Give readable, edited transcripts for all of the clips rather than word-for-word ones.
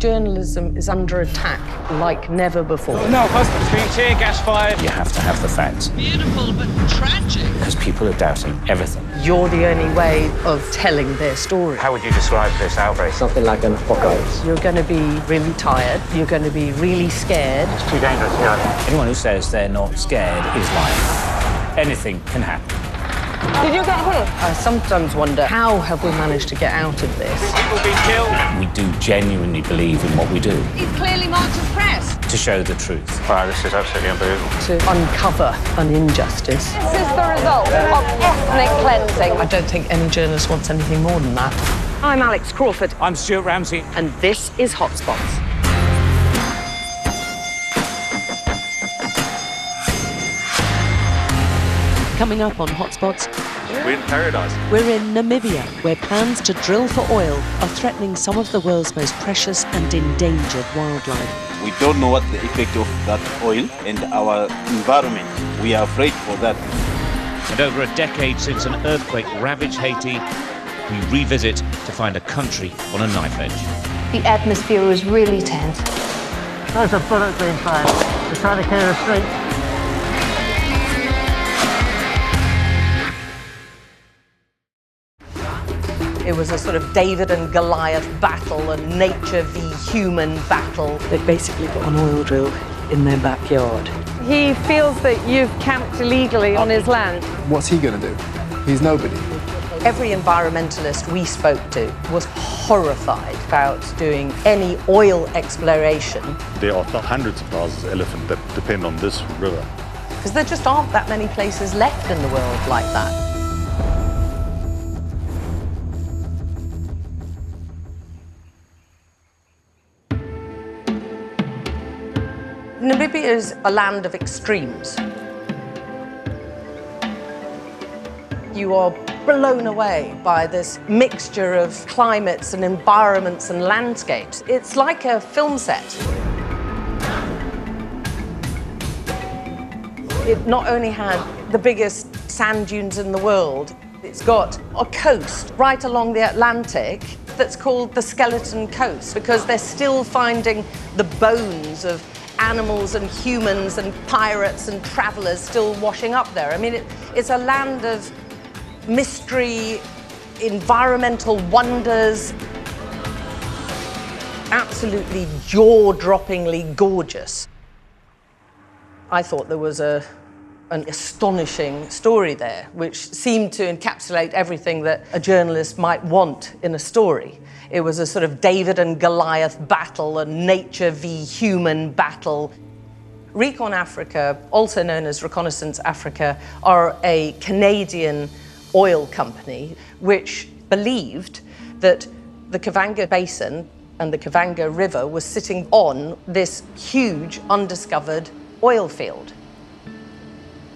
Journalism is under attack like never before. No, husband's being tear gas fired. You have to have the facts. Beautiful but tragic. Because people are doubting everything. You're the only way of telling their story. How would you describe this outbreak? Something like an apocalypse. You're going to be really tired. You're going to be really scared. It's too dangerous, yeah. Anyone who says they're not scared is lying. Anything can happen. Did you get hit? I sometimes wonder, how have we managed to get out of this? People being killed. We do genuinely believe in what we do. He's clearly marked as press. To show the truth. Wow, this is absolutely unbelievable. To uncover an injustice. This is the result of ethnic cleansing. I don't think any journalist wants anything more than that. I'm Alex Crawford. I'm Stuart Ramsay. And this is Hotspots. Coming up on Hotspots, we're in paradise. We're in Namibia, where plans to drill for oil are threatening some of the world's most precious and endangered wildlife. We don't know what the effect of that oil and our environment. We are afraid for that. And over a decade since an earthquake ravaged Haiti, we revisit to find a country on a knife edge. The atmosphere was really tense. There's a bullet being fired. They're trying to clear the street. It was a sort of David and Goliath battle, a nature v human battle. They basically got an oil drill in their backyard. He feels that you've camped illegally on his land. What's he going to do? He's nobody. Every environmentalist we spoke to was horrified about doing any oil exploration. There are hundreds of thousands of elephants that depend on this river. Because there just aren't that many places left in the world like that. Namibia is a land of extremes. You are blown away by this mixture of climates and environments and landscapes. It's like a film set. It not only had the biggest sand dunes in the world, it's got a coast right along the Atlantic that's called the Skeleton Coast, because they're still finding the bones of animals and humans and pirates and travelers still washing up there. I mean, it's a land of mystery, environmental wonders, absolutely jaw-droppingly gorgeous. I thought there was an astonishing story there, which seemed to encapsulate everything that a journalist might want in a story. It was a sort of David and Goliath battle, a nature v human battle. Recon Africa, also known as Reconnaissance Africa, are a Canadian oil company which believed that the Okavango Basin and the Okavango River was sitting on this huge undiscovered oil field.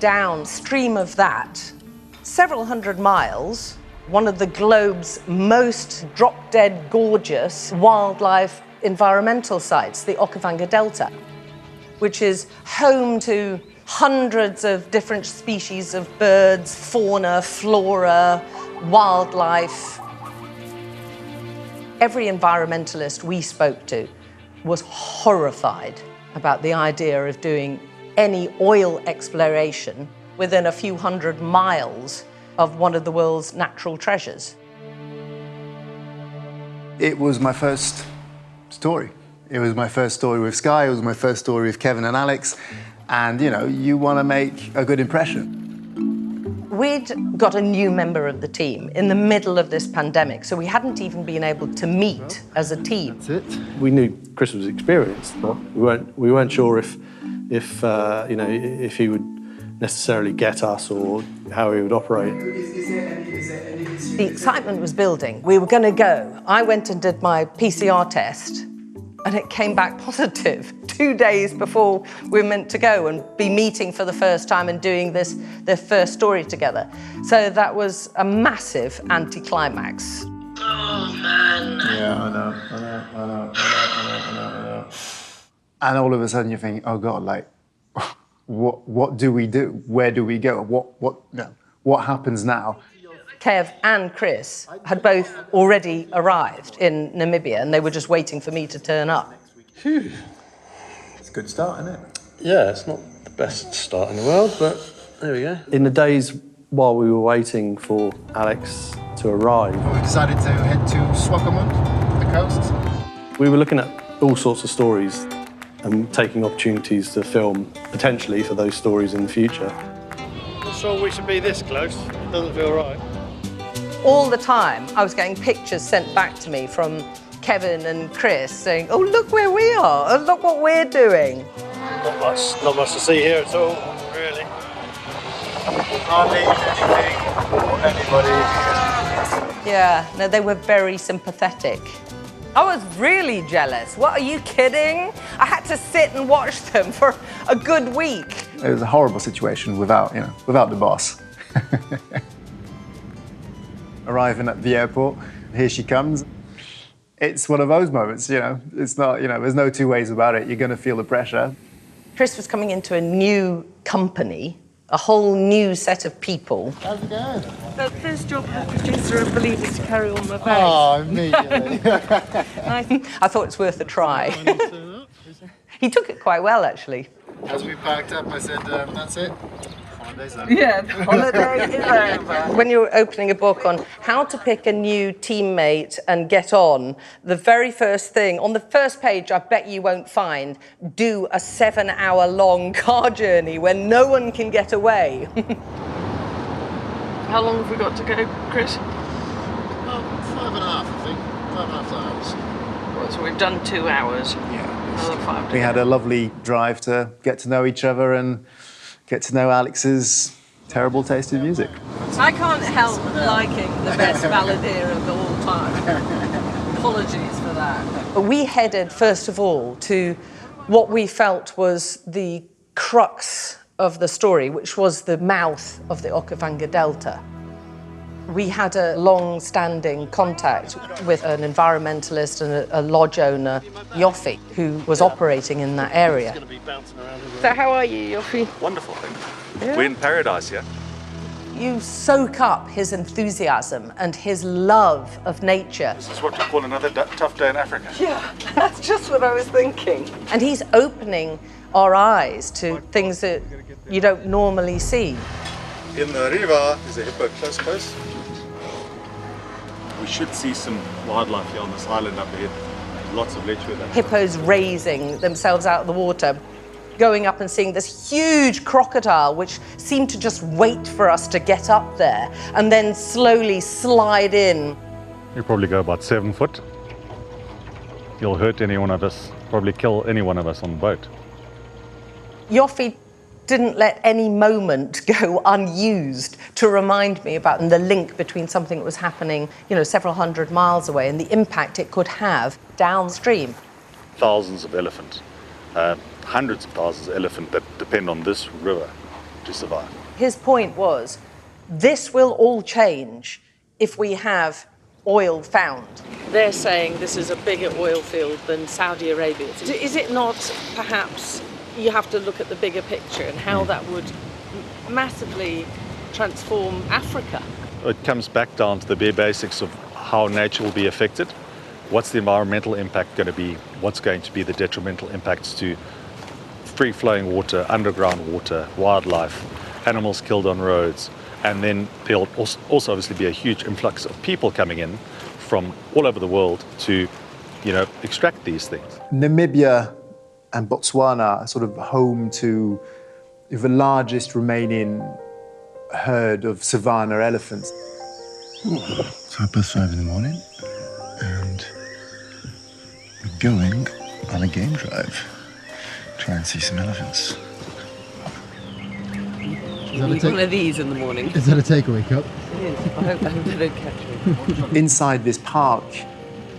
Downstream of that, several hundred miles, one of the globe's most drop-dead gorgeous wildlife environmental sites, the Okavango Delta, which is home to hundreds of different species of birds, fauna, flora, wildlife. Every environmentalist we spoke to was horrified about the idea of doing any oil exploration within a few hundred miles of one of the world's natural treasures. It was my first story. It was my first story with Sky, it was my first story with Kevin and Alex, and you know, you want to make a good impression. We'd got a new member of the team in the middle of this pandemic, so we hadn't even been able to meet as a team. That's it. We knew Chris was experienced, but we weren't sure if he would necessarily get us or how he would operate. The excitement was building. We were going to go. I went and did my PCR test, and it came back positive 2 days before we were meant to go and be meeting for the first time and doing their first story together. So that was a massive anticlimax. Oh, man. Yeah, I know. And all of a sudden you're thinking, oh God, like, what do we do? Where do we go? What happens now? Kev and Chris had both already arrived in Namibia and they were just waiting for me to turn up. Phew. It's a good start, isn't it? Yeah, it's not the best start in the world, but there we go. In the days while we were waiting for Alex to arrive, We decided to head to Swakopmund, the coast. we were looking at all sorts of stories and taking opportunities to film, potentially, for those stories in the future. Not sure we should be this close. It doesn't feel right. All the time, I was getting pictures sent back to me from Kevin and Chris saying, oh, look where we are, oh, look what we're doing. Not much to see here at all, really. Hardly anything or anybody. Yeah, no, they were very sympathetic. I was really jealous. What, are you kidding? I had to sit and watch them for a good week. It was a horrible situation without the boss. Arriving at the airport, here she comes. It's one of those moments, It's not, there's no two ways about it. You're going to feel the pressure. Chris was coming into a new company, a whole new set of people. How's it going? The first job as producer and believe is to carry on my bag. Oh, immediately. I thought it's worth a try. He took it quite well, actually. As we packed up, I said, that's it. Holiday's over. Yeah, the holiday is over. When you're opening a book on how to pick a new teammate and get on, the very first thing, on the first page, I bet you won't find, do a 7-hour-long car journey when no one can get away. How long have we got to go, Chris? Well, 5.5, I think. 5.5 hours. Well, so we've done 2 hours. Yeah. Another 5 to We go. had a lovely drive to get to know each other and get to know Alex's terrible taste in music. I can't help liking the best balladeer of all time. Apologies for that. We headed, first of all, to what we felt was the crux of the story, which was the mouth of the Okavango Delta. We had a long-standing contact with an environmentalist and a lodge owner, Yofi, who was operating in that area. So how are you, Yofi? Wonderful thing. We're in paradise here. You soak up his enthusiasm and his love of nature. This is what we call another tough day in Africa. Yeah, that's just what I was thinking. And he's opening our eyes to things that you don't normally see. In the river is a hippo close. We should see some wildlife here on this island up ahead. Lots of ledge with that. Hippos raising themselves out of the water, going up and seeing this huge crocodile which seemed to just wait for us to get up there and then slowly slide in. You probably go about 7 foot. You'll hurt any one of us, probably kill any one of us on the boat. Yofi didn't let any moment go unused to remind me about the link between something that was happening, several hundred miles away and the impact it could have downstream. Thousands of elephants, hundreds of thousands of elephants that depend on this river to survive. His point was, this will all change if we have oil found. They're saying this is a bigger oil field than Saudi Arabia. Is it not perhaps you have to look at the bigger picture and how that would massively transform Africa? It comes back down to the bare basics of how nature will be affected. What's the environmental impact going to be? What's going to be the detrimental impacts to free-flowing water, underground water, wildlife, animals killed on roads? And then there'll also obviously be a huge influx of people coming in from all over the world to, extract these things. Namibia and Botswana are sort of home to the largest remaining herd of savanna elephants. It's 5:30 in the morning, and we're going on a game drive. Try and see some elephants. One of these in the morning. Is that a takeaway cup? It is. I hope they don't catch me. Inside this park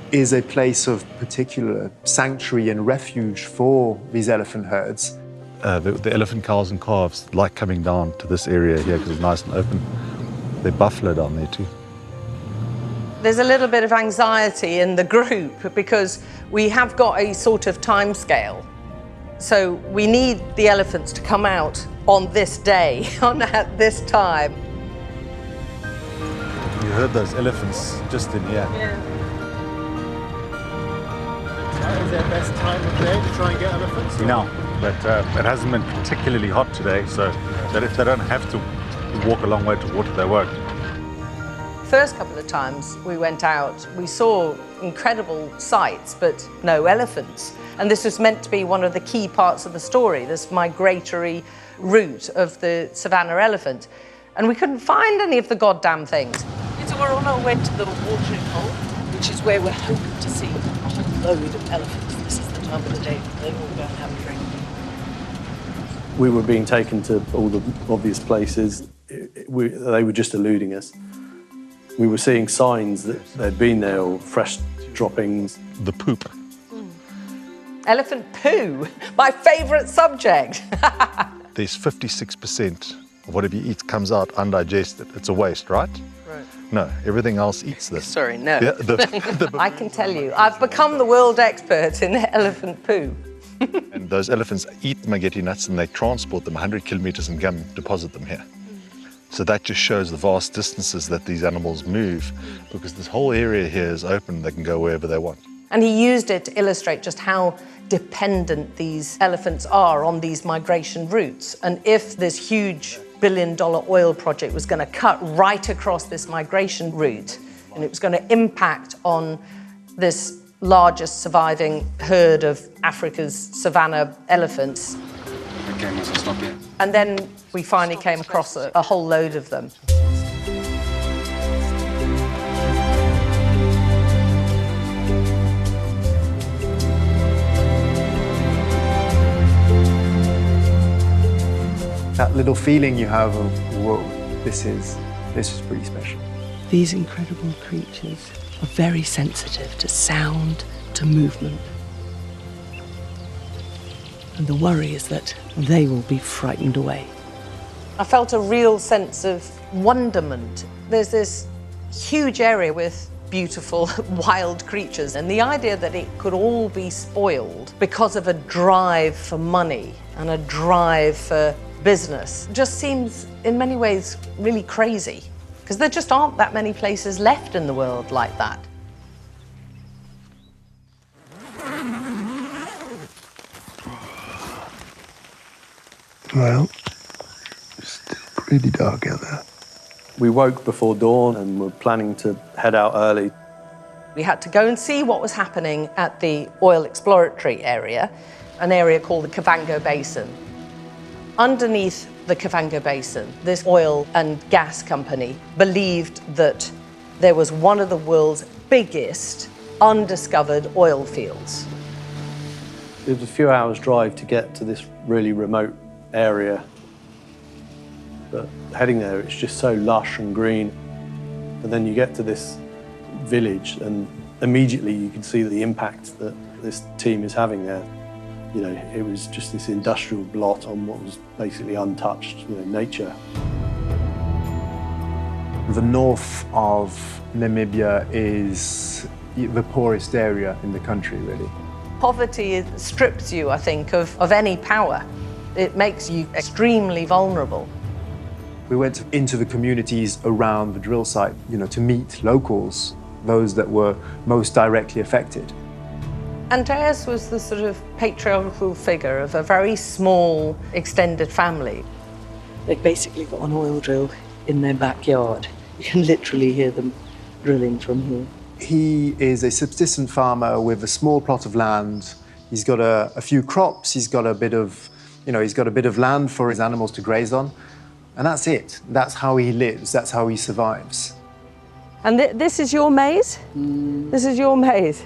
is a place of particular sanctuary and refuge for these elephant herds. The elephant cows and calves like coming down to this area here because it's nice and open. There's buffalo down there too. There's a little bit of anxiety in the group because we have got a sort of time scale. So we need the elephants to come out on this day, at this time. herd those elephants just in here. Yeah. Is there a best time of day to try and get elephants? No, but it hasn't been particularly hot today, so that if they don't have to walk a long way to water, they won't. First couple of times we went out, we saw incredible sights, but no elephants. And this was meant to be one of the key parts of the story, this migratory route of the savannah elephant. And we couldn't find any of the goddamn things. So we're on our way to the watering hole, which is where we're hoping to see a whole load of elephants. This is the time of the day that they all go and have a drink. We were being taken to all the obvious places. They were just eluding us. We were seeing signs that they'd been there, or fresh droppings. The poop. Elephant poo, my favourite subject. There's 56% of whatever you eat comes out undigested. It's a waste, right? Right. No, everything else eats this. Sorry, no. Yeah, I can tell you, I've become the world expert in elephant poo. And those elephants eat mageti nuts and they transport them 100 kilometers and come deposit them here. So that just shows the vast distances that these animals move, because this whole area here is open. They can go wherever they want. And he used it to illustrate just how dependent these elephants are on these migration routes. And if this huge billion-dollar oil project was going to cut right across this migration route, and it was going to impact on this largest surviving herd of Africa's savanna elephants. And then we finally came across a whole load of them. That little feeling you have of, whoa, this is pretty special. These incredible creatures are very sensitive to sound, to movement. And the worry is that they will be frightened away. I felt a real sense of wonderment. There's this huge area with beautiful wild creatures, and the idea that it could all be spoiled because of a drive for money and a drive for business just seems in many ways really crazy, because there just aren't that many places left in the world like that. Well, it's still pretty dark out there. We woke before dawn and were planning to head out early. We had to go and see what was happening at the oil exploratory area, an area called the Okavango Basin. Underneath the Okavango Basin, this oil and gas company believed that there was one of the world's biggest undiscovered oil fields. It was a few hours' drive to get to this really remote area. But heading there, it's just so lush and green. And then you get to this village and immediately you can see the impact that this team is having there. You know, it was just this industrial blot on what was basically untouched, you know, nature. The north of Namibia is the poorest area in the country, really. Poverty strips you, I think, of any power. It makes you extremely vulnerable. We went into the communities around the drill site, you know, to meet locals, those that were most directly affected. Andreas was the sort of patriarchal figure of a very small, extended family. They've basically got an oil drill in their backyard. You can literally hear them drilling from here. He is a subsistence farmer with a small plot of land. He's got a few crops. He's got a bit of, you know, he's got a bit of land for his animals to graze on. And that's it. That's how he lives. That's how he survives. And this is your maize? This is your maize?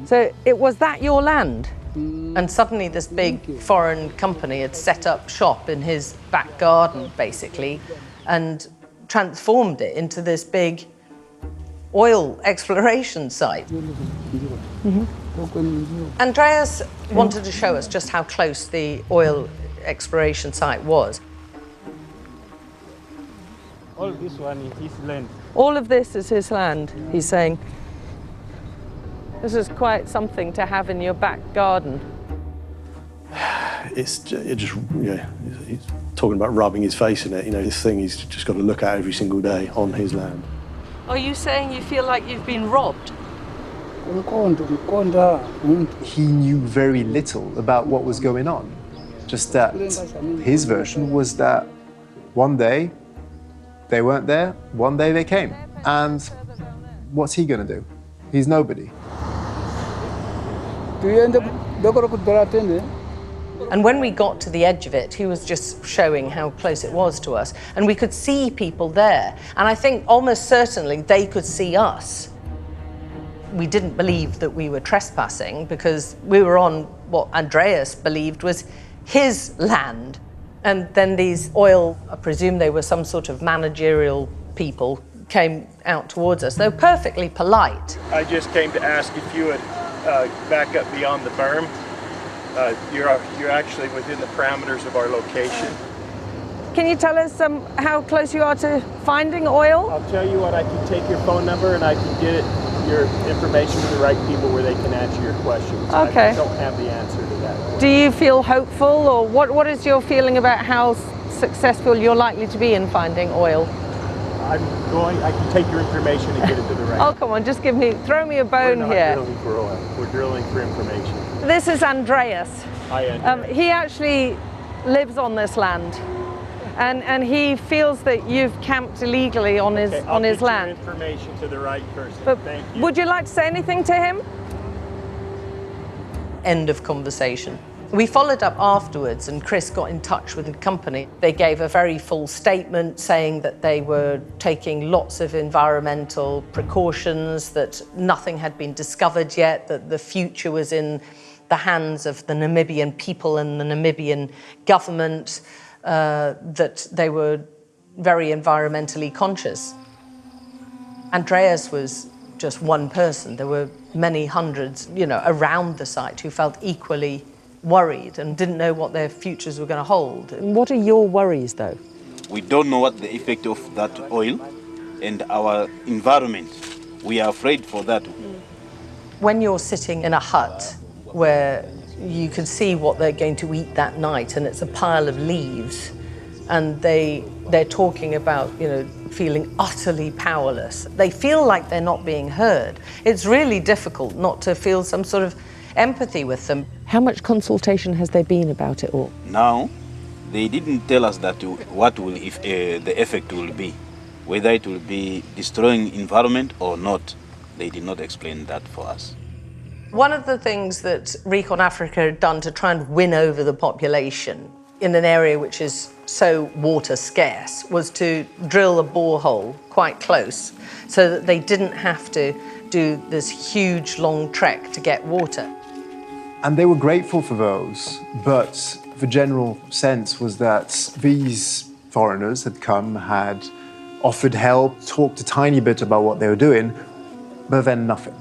So was that your land? And suddenly this big foreign company had set up shop in his back garden, basically, and transformed it into this big oil exploration site. Andreas wanted to show us just how close the oil exploration site was. All this one is his land. All of this is his land, he's saying. This is quite something to have in your back garden. It just, you know, he's talking about rubbing his face in it. You know, this thing he's just got to look at every single day on his land. Are you saying you feel like you've been robbed? He knew very little about what was going on. Just that his version was that one day they weren't there, one day they came. And what's he going to do? He's nobody. And when we got to the edge of it, he was just showing how close it was to us. And we could see people there. And I think almost certainly they could see us. We didn't believe that we were trespassing because we were on what Andreas believed was his land. And then these oil, I presume they were some sort of managerial people, came out towards us. They were perfectly polite. I just came to ask if you would back up beyond the berm. You're actually within the parameters of our location. Can you tell us how close you are to finding oil? I'll tell you what, I can take your phone number and I can get your information to the right people where they can answer your questions. Okay. I don't have the answer to that. Do you feel hopeful, or what is your feeling about how successful you're likely to be in finding oil? I can take your information and get it to the right. Oh, come on, just throw me a bone here. We're not drilling for oil, we're drilling for information. This is Andreas. Hi, Andreas. He actually lives on this land, and he feels that you've camped illegally on his land. I'll get your information to the right person. But thank you. Would you like to say anything to him? End of conversation. We followed up afterwards and Chris got in touch with the company. They gave a very full statement saying that they were taking lots of environmental precautions, that nothing had been discovered yet, that the future was in the hands of the Namibian people and the Namibian government, that they were very environmentally conscious. Andreas was just one person. There were many hundreds, around the site who felt equally worried and didn't know what their futures were going to hold. What are your worries, though? We don't know what the effect of that oil and our environment. We are afraid for that. When you're sitting in a hut where you can see what they're going to eat that night and it's a pile of leaves, and they're talking about, feeling utterly powerless. They feel like they're not being heard. It's really difficult not to feel some sort of empathy with them. How much consultation has there been about it all? Now, they didn't tell us that what will the effect will be, whether it will be destroying environment or not. They did not explain that for us. One of the things that Recon Africa had done to try and win over the population in an area which is so water scarce was to drill a borehole quite close so that they didn't have to do this huge long trek to get water. And they were grateful for those, but the general sense was that these foreigners had come, had offered help, talked a tiny bit about what they were doing, but then nothing.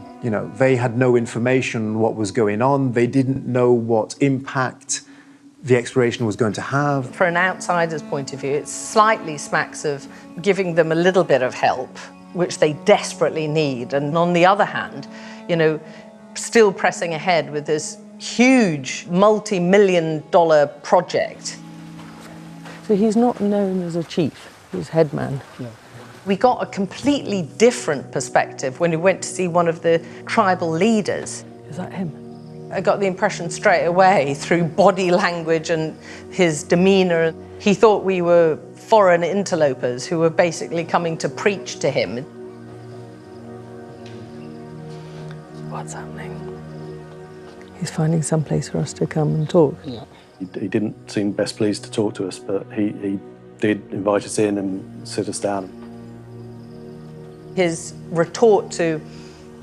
They had no information on what was going on. They didn't know what impact the exploration was going to have. For an outsider's point of view, it slightly smacks of giving them a little bit of help, which they desperately need. And on the other hand, still pressing ahead with this huge multi-million-dollar project. So he's not known as a chief, he's headman. No. We got a completely different perspective when we went to see one of the tribal leaders. Is that him? I got the impression straight away through body language and his demeanour. He thought we were foreign interlopers who were basically coming to preach to him. What's happening? He's finding some place for us to come and talk. Yeah. He didn't seem best pleased to talk to us, but he did invite us in and sit us down. His retort to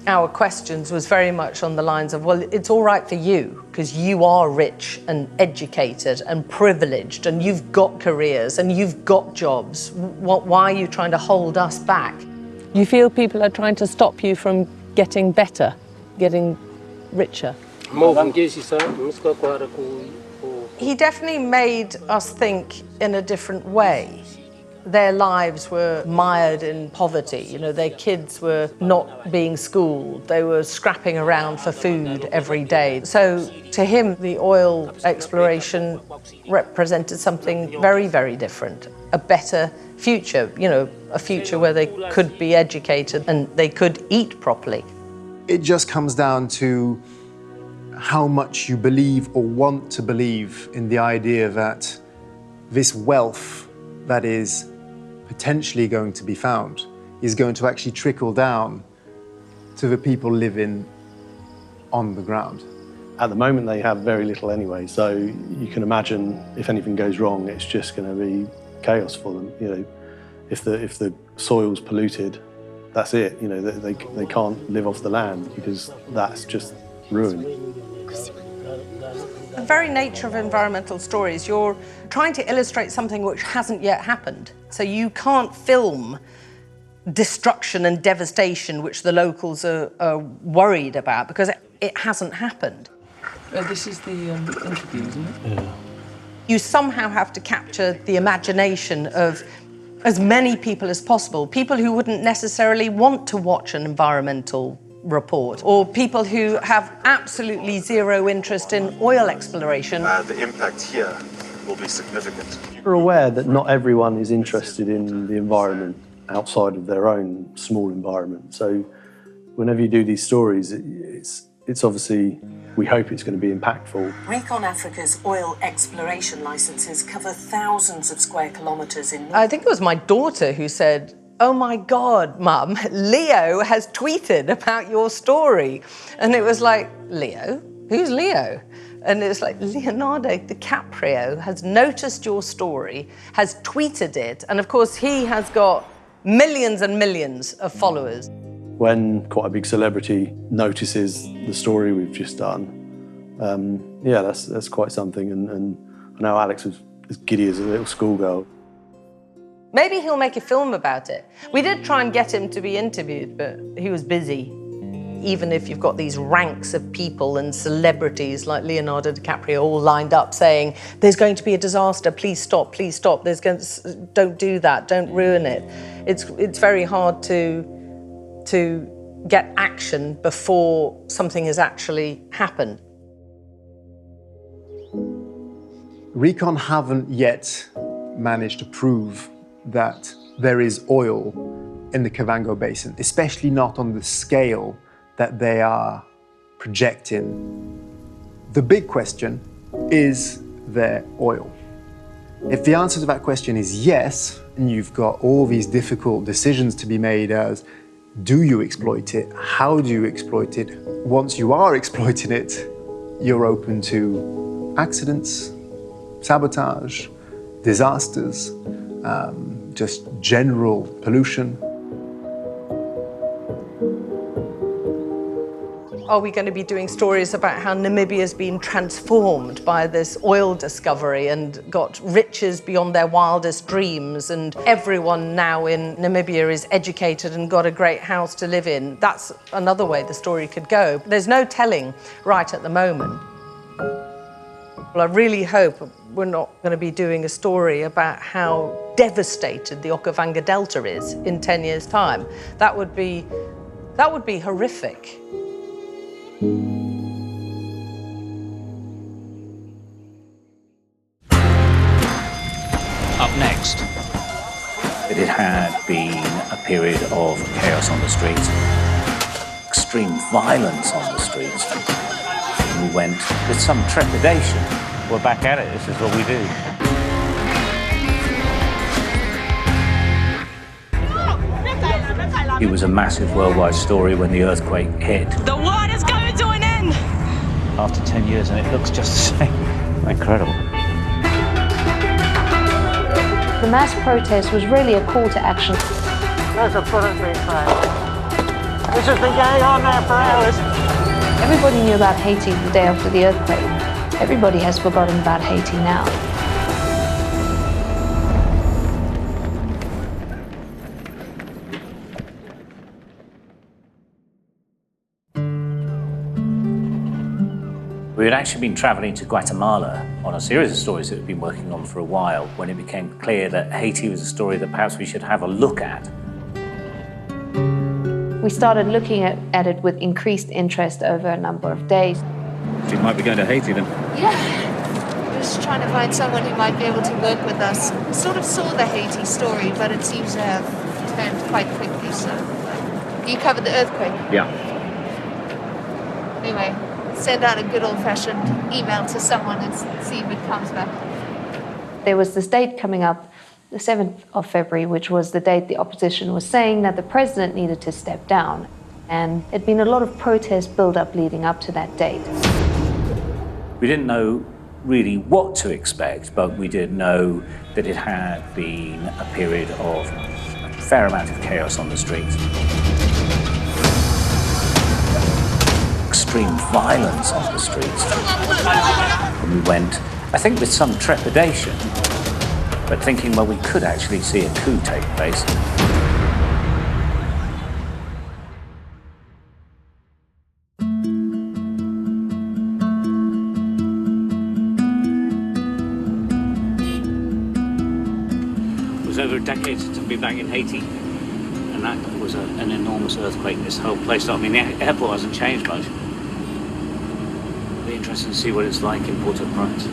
our questions was very much on the lines of, well, it's all right for you because you are rich and educated and privileged and you've got careers and you've got jobs. Why are you trying to hold us back? You feel people are trying to stop you from getting better, getting richer? He definitely made us think in a different way. Their lives were mired in poverty. You know, their kids were not being schooled. They were scrapping around for food every day. So to him, the oil exploration represented something very, very different. A better future, you know, a future where they could be educated and they could eat properly. It just comes down to how much you believe or want to believe in the idea that this wealth that is potentially going to be found is going to actually trickle down to the people living on the ground. At the moment, they have very little anyway, so you can imagine if anything goes wrong, it's just going to be chaos for them. You know, if the soil's polluted, that's it. You know, they can't live off the land because that's just ruined. The very nature of environmental stories, you're trying to illustrate something which hasn't yet happened. So you can't film destruction and devastation which the locals are worried about because it hasn't happened. This is the interview, isn't it? Yeah. You somehow have to capture the imagination of as many people as possible, people who wouldn't necessarily want to watch an environmental report, or people who have absolutely zero interest in oil exploration. The impact here will be significant. We're aware that not everyone is interested in the environment outside of their own small environment. So whenever you do these stories, it's obviously, we hope it's going to be impactful. Recon Africa's oil exploration licenses cover thousands of square kilometres in... I think it was my daughter who said, "Oh my God, Mum, Leo has tweeted about your story." And it was like, Leo? Who's Leo? And it was like, Leonardo DiCaprio has noticed your story, has tweeted it, and of course he has got millions and millions of followers. When quite a big celebrity notices the story we've just done, yeah, that's quite something. And I know Alex was as giddy as a little schoolgirl. Maybe he'll make a film about it. We did try and get him to be interviewed, but he was busy. Even if you've got these ranks of people and celebrities like Leonardo DiCaprio all lined up saying, "There's going to be a disaster, please stop, don't do that, don't ruin it." It's very hard to get action before something has actually happened. Recon haven't yet managed to prove that there is oil in the Okavango Basin, especially not on the scale that they are projecting. The big question, is there oil? If the answer to that question is yes, and you've got all these difficult decisions to be made as, do you exploit it? How do you exploit it? Once you are exploiting it, you're open to accidents, sabotage, disasters, just general pollution. Are we going to be doing stories about how Namibia's been transformed by this oil discovery and got riches beyond their wildest dreams, and everyone now in Namibia is educated and got a great house to live in? That's another way the story could go. There's no telling right at the moment. Well, I really hope we're not going to be doing a story about how devastated the Okavango Delta is in 10 years' time. That would be horrific. Up next. It had been a period of chaos on the streets, extreme violence on the streets. We went with some trepidation. We're back at it. This is what we do. It was a massive worldwide story when the earthquake hit. The world is coming to an end! After 10 years, and it looks just the same. Incredible. The mass protest was really a call to action. There's a bullet being fired. This has been going on now for hours. Everybody knew about Haiti the day after the earthquake. Everybody has forgotten about Haiti now. We had actually been travelling to Guatemala on a series of stories that we'd been working on for a while when it became clear that Haiti was a story that perhaps we should have a look at. We started looking at it with increased interest over a number of days. So you might be going to Haiti then? Yeah. We're just trying to find someone who might be able to work with us. We sort of saw the Haiti story, but it seems to have turned quite quickly, so... You covered the earthquake? Yeah. Anyway, send out a good old-fashioned email to someone and see if it comes back. There was this date coming up, the 7th of February, which was the date the opposition was saying that the president needed to step down. And there'd been a lot of protest build-up leading up to that date. We didn't know really what to expect, but we did know that it had been a period of a fair amount of chaos on the streets. Extreme violence on the streets. And we went, I think with some trepidation, but thinking, well, we could actually see a coup take place. It was over a decade since I've been back in Haiti, and that was an enormous earthquake. This whole place, I mean, the airport hasn't changed much. It'll be interesting to see what it's like in Port-au-Prince.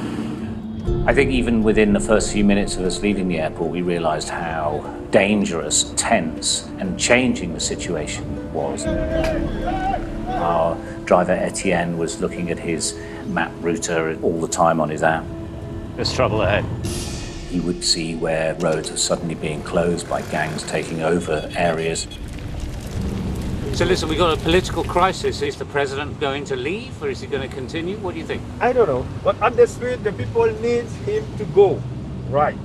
I think even within the first few minutes of us leaving the airport, we realised how dangerous, tense, and changing the situation was. Our driver, Etienne, was looking at his map router all the time on his app. There's trouble ahead. He would see where roads are suddenly being closed by gangs taking over areas. So listen, we've got a political crisis. Is the president going to leave, or is he going to continue? What do you think? I don't know, but on the street, the people need him to go, right?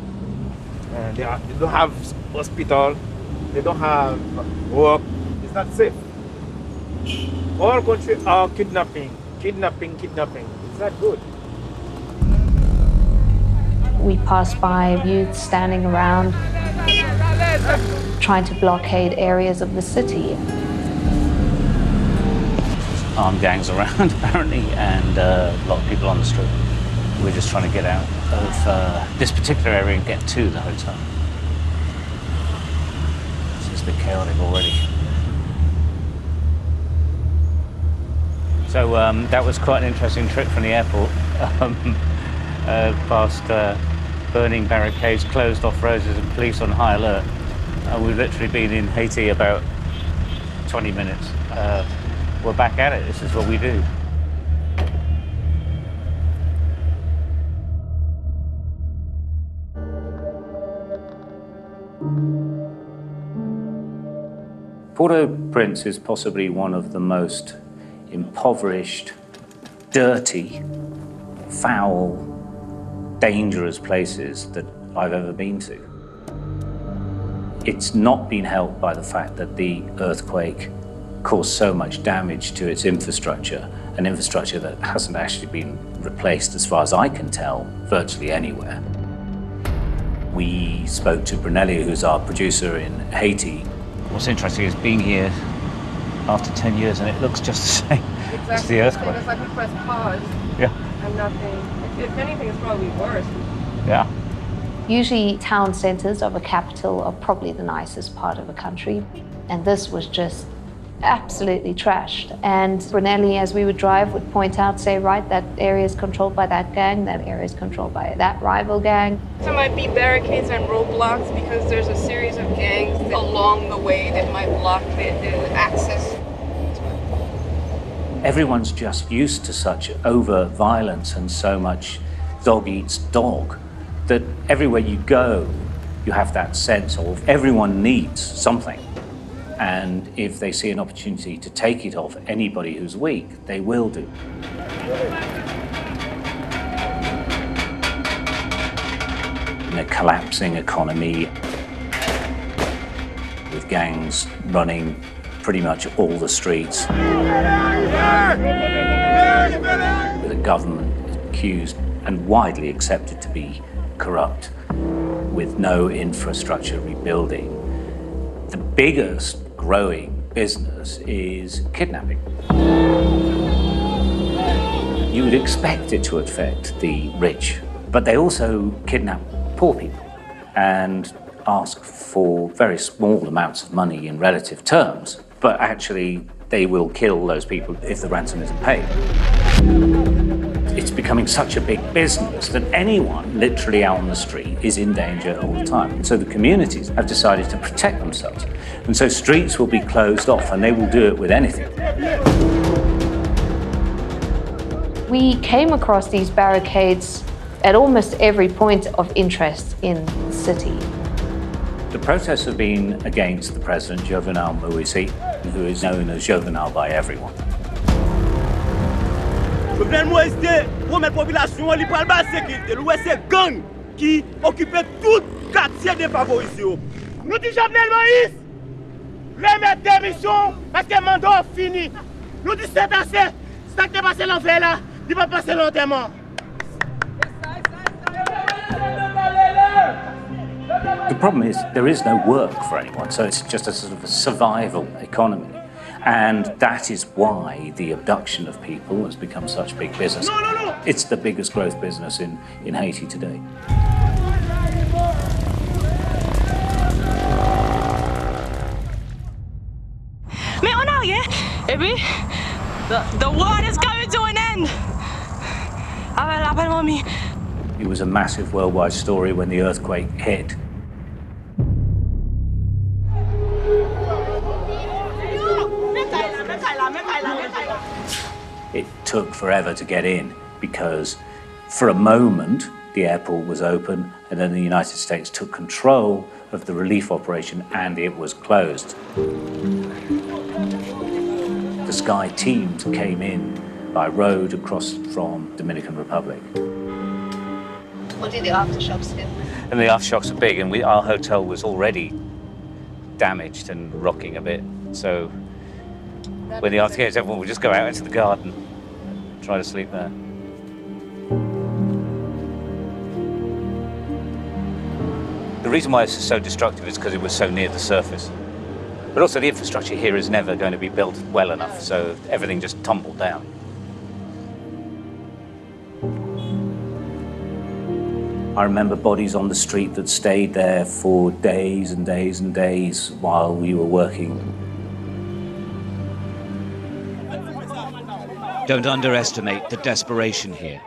They don't have hospital, they don't have work. It's not safe. All countries are kidnapping. It's not good. We passed by youth standing around, trying to blockade areas of the city. Armed gangs around, apparently, and a lot of people on the street. We're just trying to get out of this particular area and get to the hotel. It's a bit chaotic already. So that was quite an interesting trip from the airport. Past burning barricades, closed off roads and police on high alert. We've literally been in Haiti about 20 minutes. We're back at it. This is what we do. Port-au-Prince is possibly one of the most impoverished, dirty, foul, dangerous places that I've ever been to. It's not been helped by the fact that the earthquake caused so much damage to its infrastructure, an infrastructure that hasn't actually been replaced, as far as I can tell, virtually anywhere. We spoke to Brunelli, who's our producer in Haiti. What's interesting is being here after 10 years and it looks just the same as the earthquake. It's like we press pause. Yeah. And nothing. If anything, it's probably worse. Yeah. Usually town centres of a capital are probably the nicest part of a country, and this was just absolutely trashed. And Brunelli, as we would drive, would point out, say, right, that area is controlled by that gang, that area is controlled by that rival gang. There might be barricades and roadblocks because there's a series of gangs along the way that might block the access. Everyone's just used to such overt violence and so much dog eats dog that everywhere you go, you have that sense of everyone needs something. And if they see an opportunity to take it off anybody who's weak, they will do. In a collapsing economy, with gangs running pretty much all the streets, with a government accused and widely accepted to be corrupt, with no infrastructure rebuilding, the biggest growing business is kidnapping. You would expect it to affect the rich, but they also kidnap poor people and ask for very small amounts of money in relative terms, but actually they will kill those people if the ransom isn't paid. It's becoming such a big business that anyone literally out on the street is in danger all the time. And so the communities have decided to protect themselves. And so streets will be closed off, and they will do it with anything. We came across these barricades at almost every point of interest in the city. The protests have been against the president, Jovenel Moïse, who is known as Jovenel by everyone. Jovenel Moïse promet population li pral ba sécurité, loué c'est gang qui occupait tout quartier défavorisé. Nous dit Jovenel Moïse, remettre démission parce que mandat fini. Nous dit c'est assez, ça qui est passé l'enfer là, il va passer longtemps. The problem is there is no work for anyone, so it's just a sort of a survival economy. And that is why the abduction of people has become such a big business. No. It's the biggest growth business in Haiti today. Mais en arrière, et puis, the world is going to an end. Appelle-moi. It was a massive worldwide story when the earthquake hit. It took forever to get in because for a moment the airport was open and then the United States took control of the relief operation and it was closed. The Sky teams came in by road across from Dominican Republic. What did the aftershocks do? And the aftershocks are big, and our hotel was already damaged and rocking a bit. So when the aftershocks hit, everyone would just go out into the garden and try to sleep there. The reason why it's so destructive is because it was so near the surface. But also the infrastructure here is never going to be built well enough, so everything just tumbled down. I remember bodies on the street that stayed there for days and days and days while we were working. Don't underestimate the desperation here.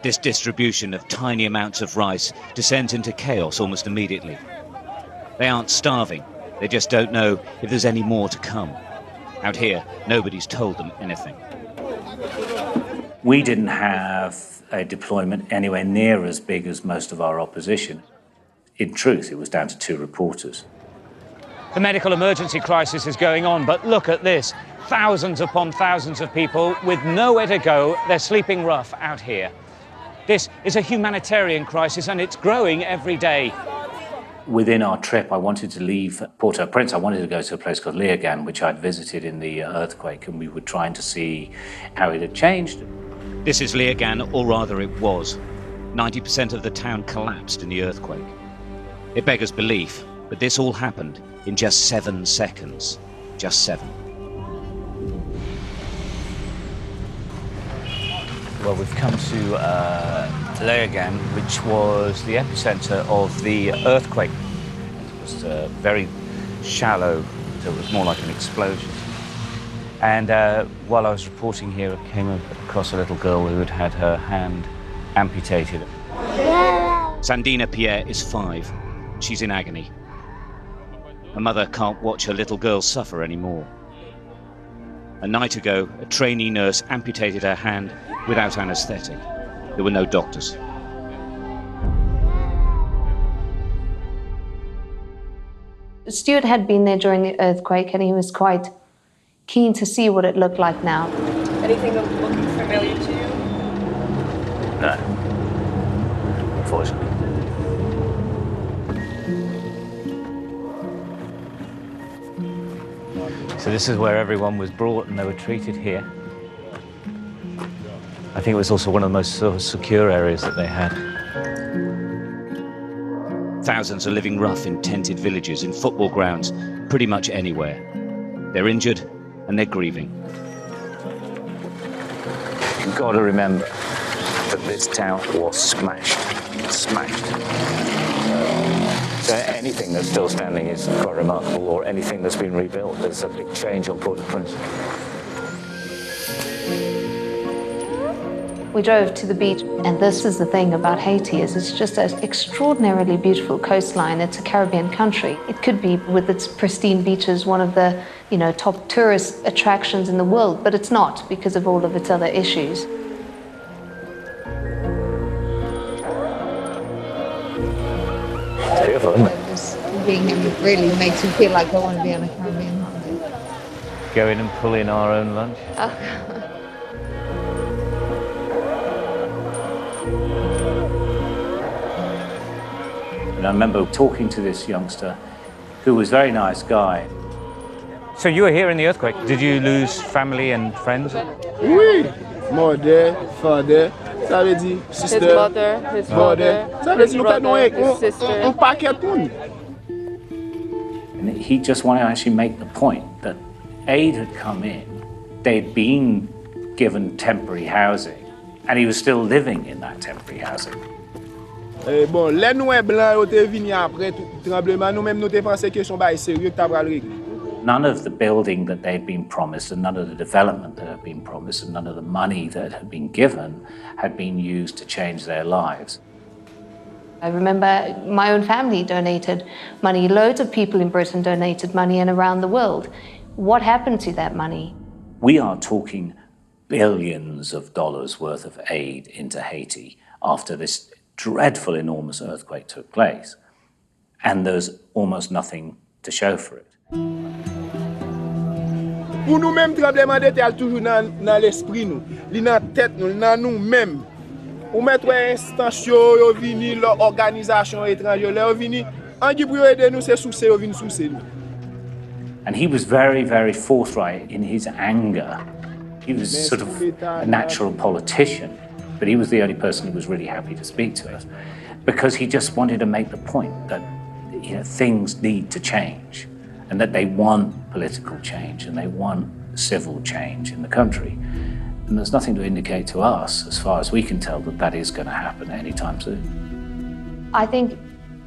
This distribution of tiny amounts of rice descends into chaos almost immediately. They aren't starving, they just don't know if there's any more to come. Out here, nobody's told them anything. We didn't have a deployment anywhere near as big as most of our opposition. In truth, it was down to 2 reporters. The medical emergency crisis is going on, but look at this. Thousands upon thousands of people with nowhere to go. They're sleeping rough out here. This is a humanitarian crisis and it's growing every day. Within our trip, I wanted to leave Port-au-Prince. I wanted to go to a place called Léogâne, which I'd visited in the earthquake, and we were trying to see how it had changed. This is Léogâne, or rather it was. 90% of the town collapsed in the earthquake. It beggars belief, but this all happened in just 7 seconds. Just 7. Well, we've come to Léogâne, which was the epicenter of the earthquake. It was very shallow, so it was more like an explosion. And while I was reporting here, I came across a little girl who had had her hand amputated. Sandina Pierre is 5. She's in agony. Her mother can't watch her little girl suffer anymore. A night ago, a trainee nurse amputated her hand without anesthetic. There were no doctors. Stuart had been there during the earthquake and he was quite keen to see what it looked like now. Anything looking familiar to you? No, unfortunately. So this is where everyone was brought and they were treated here. I think it was also one of the most sort of secure areas that they had. Thousands are living rough in tented villages, in football grounds, pretty much anywhere. They're injured and they're grieving. You've got to remember that this town was smashed. So anything that's still standing is quite remarkable, or anything that's been rebuilt. There's a big change on Port-au-Prince. We drove to the beach, and this is the thing about Haiti, is it's just an extraordinarily beautiful coastline. It's a Caribbean country. It could be, with its pristine beaches, one of the, top tourist attractions in the world, but it's not because of all of its other issues. It's beautiful, isn't it? Being here really makes you feel like I want to be on a Caribbean holiday. Go in and pull in our own lunch. And I remember talking to this youngster who was a very nice guy. So you were here in the earthquake. Did you lose family and friends? Oui, mother, father, ça veut dire sister, his mother, his father, ça veut his dire brother, his sister. Un paquet de monde. And he just wanted to actually make the point that aid had come in, they'd been given temporary housing, and he was still living in that temporary housing. Bon, les noirs blancs ont été venus après tout tremblement, nous-mêmes nous t'ai pensé que son bail sérieux que t'as pas régler. None of the building that they'd been promised, and none of the development that had been promised, and none of the money that had been given had been used to change their lives. I remember my own family donated money. Loads of people in Britain donated money and around the world. What happened to that money? We are talking billions of dollars worth of aid into Haiti after this dreadful, enormous earthquake took place. And there's almost nothing to show for it. Pour nous-mêmes, tremblement de terre toujours dans l'esprit nous, li dans tête nous, dans nous-mêmes. Ou mettre instance yo vini l'organisation étrangère, yo vini en qui pour aider nous c'est source yo vini source nous. And he was very, very forthright in his anger. He was sort of a natural politician, but he was the only person who was really happy to speak to us because he just wanted to make the point that things need to change and that they want political change and they want civil change in the country. And there's nothing to indicate to us, as far as we can tell, that that is going to happen anytime soon. I think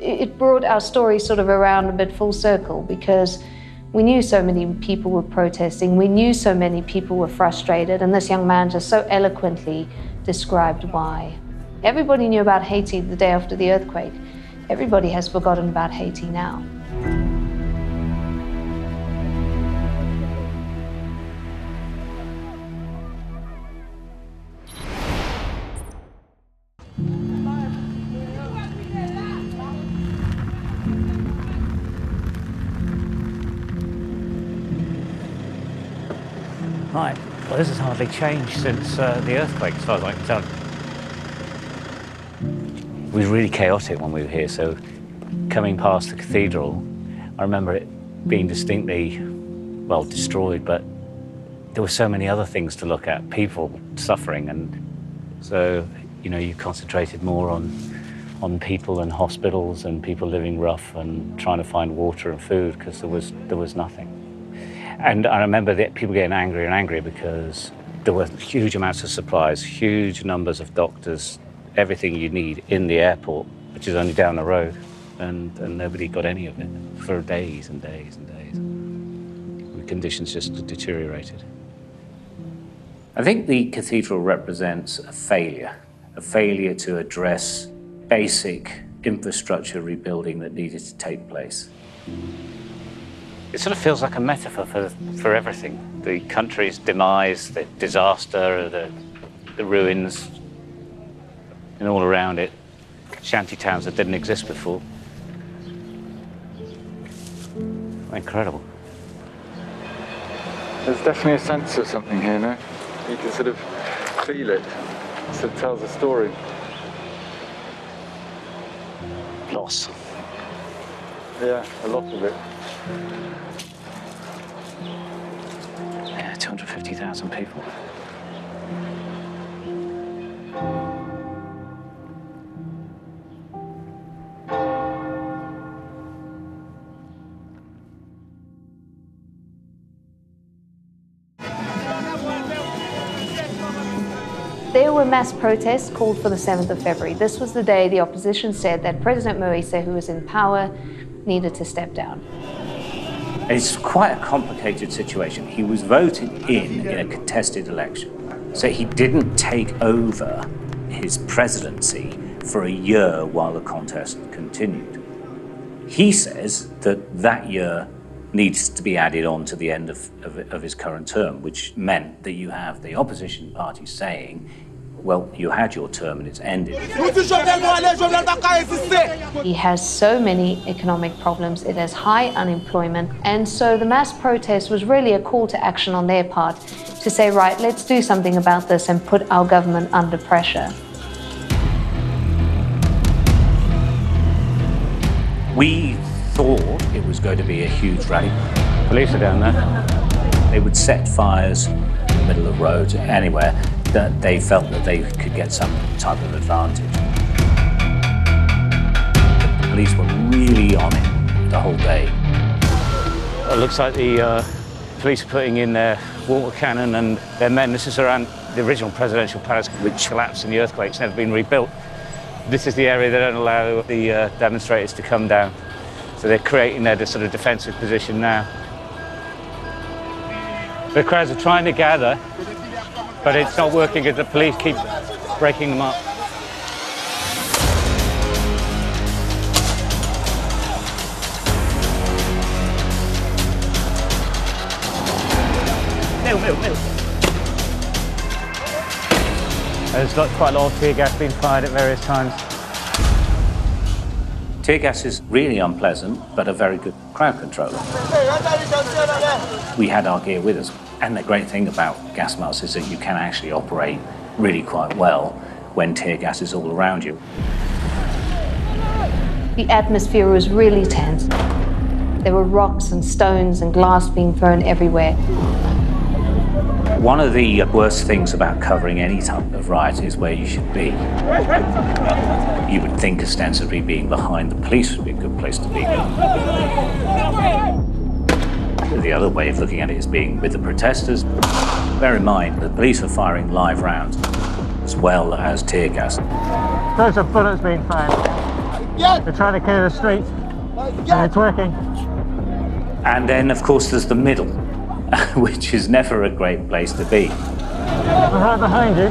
it brought our story sort of around a bit full circle because we knew so many people were protesting, we knew so many people were frustrated, and this young man just so eloquently described why. Everybody knew about Haiti the day after the earthquake. Everybody has forgotten about Haiti now. Right, well this has hardly changed since the earthquake, as far as I can tell. It was really chaotic when we were here, so coming past the cathedral, I remember it being distinctly, well, destroyed, but there were so many other things to look at, people suffering, and so, you concentrated more on people and hospitals and people living rough and trying to find water and food because there was nothing. And I remember that people getting angrier and angrier because there were huge amounts of supplies, huge numbers of doctors, everything you need in the airport, which is only down the road, and nobody got any of it for days and days and days. The conditions just deteriorated. I think the cathedral represents a failure to address basic infrastructure rebuilding that needed to take place. It sort of feels like a metaphor for everything. The country's demise, the disaster, the ruins, and all around it. Shanty towns that didn't exist before. Incredible. There's definitely a sense of something here, no? You can sort of feel it. It sort of tells a story. Loss. Yeah, a lot of it. Yeah, 250,000 people. were mass protests called for the 7th of February. This was the day the opposition said that President Moise, who was in power, needed to step down. It's quite a complicated situation. He was voted in a contested election. So he didn't take over his presidency for a year while the contest continued. He says that year needs to be added on to the end of his current term, which meant that you have the opposition party saying, well, you had your term and it's ended. He has so many economic problems, it has high unemployment, and so the mass protest was really a call to action on their part to say, right, let's do something about this and put our government under pressure. We thought it was going to be a huge rally. Police are down there. They would set fires in the middle of roads, anywhere that they felt that they could get some type of advantage. The police were really on it the whole day. It looks like the police are putting in their water cannon and their men. This is around the original presidential palace, which collapsed in the earthquake. It's never been rebuilt. This is the area they don't allow the demonstrators to come down. So they're creating their sort of defensive position now. The crowds are trying to gather, but it's not working as the police keep breaking them up. There's quite a lot of tear gas being fired at various times. Tear gas is really unpleasant, but a very good crowd controller. We had our gear with us, and the great thing about gas masks is that you can actually operate really quite well when tear gas is all around you. The atmosphere was really tense. There were rocks and stones and glass being thrown everywhere. One of the worst things about covering any type of riot is where you should be. You would think ostensibly being behind the police would be a good place to be. The other way of looking at it is being with the protesters. Bear in mind, the police are firing live rounds as well as tear gas. There's a bullets being fired. They're trying to clear the street, and it's working. And then, of course, there's the middle, which is never a great place to be. Right behind you.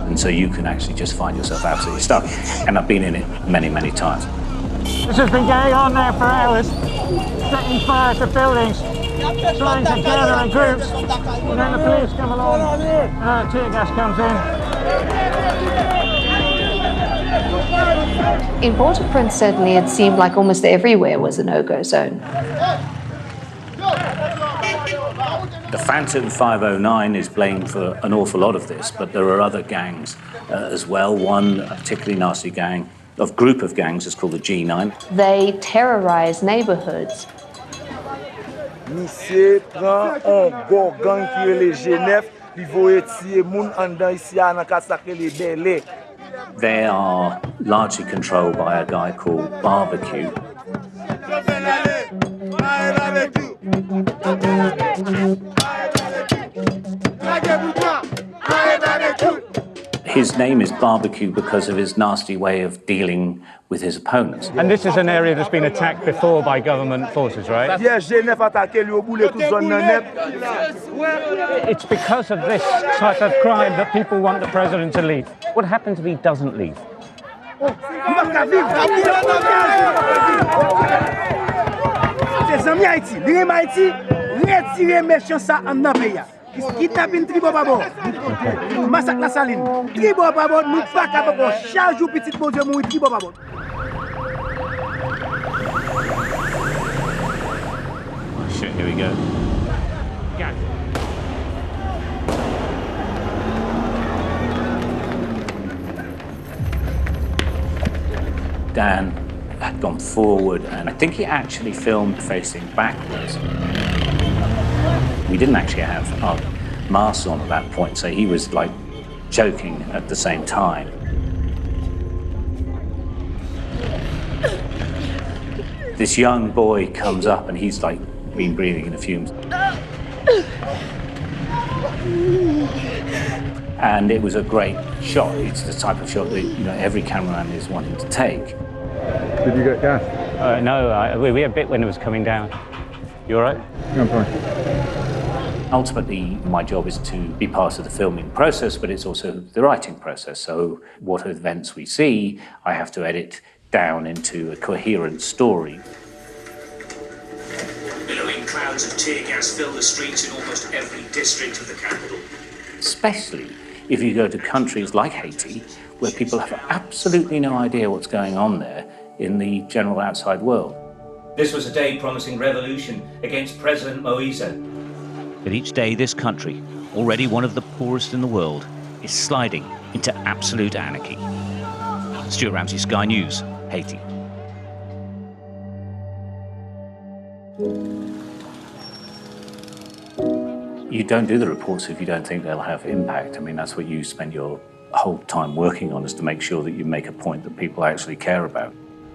And so you can actually just find yourself absolutely stuck. And I've been in it many, many times. This has been going on now for hours, setting fire to buildings, trying to gather in groups, and then the police come along, tear gas comes in. In Port-au-Prince, certainly, it seemed like almost everywhere was a no-go zone. The Phantom 509 is blamed for an awful lot of this, but there are other gangs as well. One particularly nasty group of gangs is called the G9. They terrorize neighborhoods. Monsieur prend un gros gang qui est le G9, il faut tirer moun en dedans ici à Nakasake les Belé. They are largely controlled by a guy called Barbecue. His name is Barbecue because of his nasty way of dealing with his opponents. And this is an area that's been attacked before by government forces, right? Yes, It's because of this type of crime that people want the president to leave. What happens if he doesn't leave? Kidnapping tribo babo. Massacre la saline. Tribo babo, nous pas capable chaque jour petit bon Dieu mourir tribo babo. Oh shit, here we go. Dan had gone forward, and I think he actually filmed facing backwards. We didn't actually have our masks on at that point, so he was like joking at the same time. This young boy comes up and he's like been breathing in the fumes. And it was a great shot. It's the type of shot that every cameraman is wanting to take. Did you get gas? No, we had a bit when it was coming down. You all right? Yeah, I'm fine. Ultimately, my job is to be part of the filming process, but it's also the writing process. So what events we see, I have to edit down into a coherent story. Billowing clouds of tear gas fill the streets in almost every district of the capital. Especially if you go to countries like Haiti, where people have absolutely no idea what's going on there in the general outside world. This was a day promising revolution against President Moise. But each day this country, already one of the poorest in the world, is sliding into absolute anarchy. Stuart Ramsay, Sky News, Haiti. You don't do the reports if you don't think they'll have impact. I mean, that's what you spend your whole time working on, is to make sure that you make a point that people actually care about.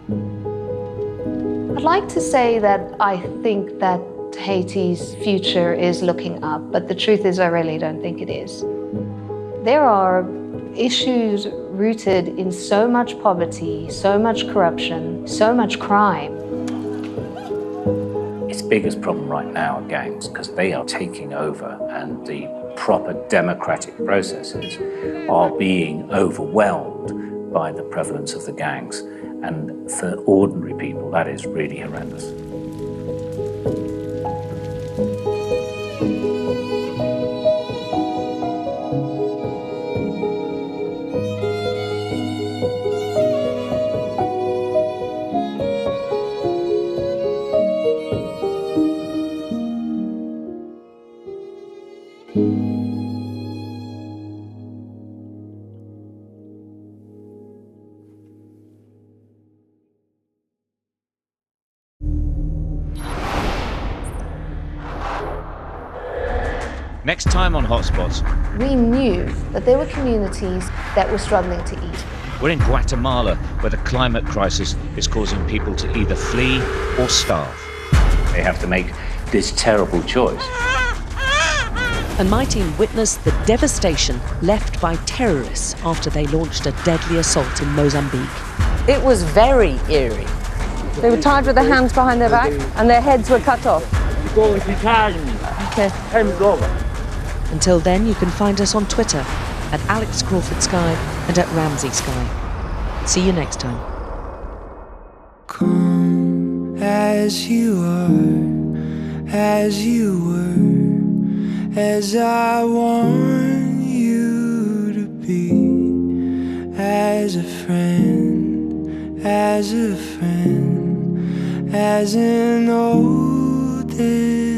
I'd like to say that I think that Haiti's future is looking up, but the truth is I really don't think it is. There are issues rooted in so much poverty, so much corruption, so much crime. Its biggest problem right now are gangs, because they are taking over and the proper democratic processes are being overwhelmed by the prevalence of the gangs. And for ordinary people, that is really horrendous. Next time on Hotspots, We knew that there were communities that were struggling to eat. we're in Guatemala, where the climate crisis is causing people to either flee or starve. They have to make this terrible choice. And my team witnessed the devastation left by terrorists after they launched a deadly assault in Mozambique. It was very eerie. They were tied with their hands behind their back and their heads were cut off. Okay. Until then, you can find us on Twitter at Alex Crawford Sky and at Ramsay Sky. See you next time. Come as you are, as you were, as I want you to be, as a friend, as an old day.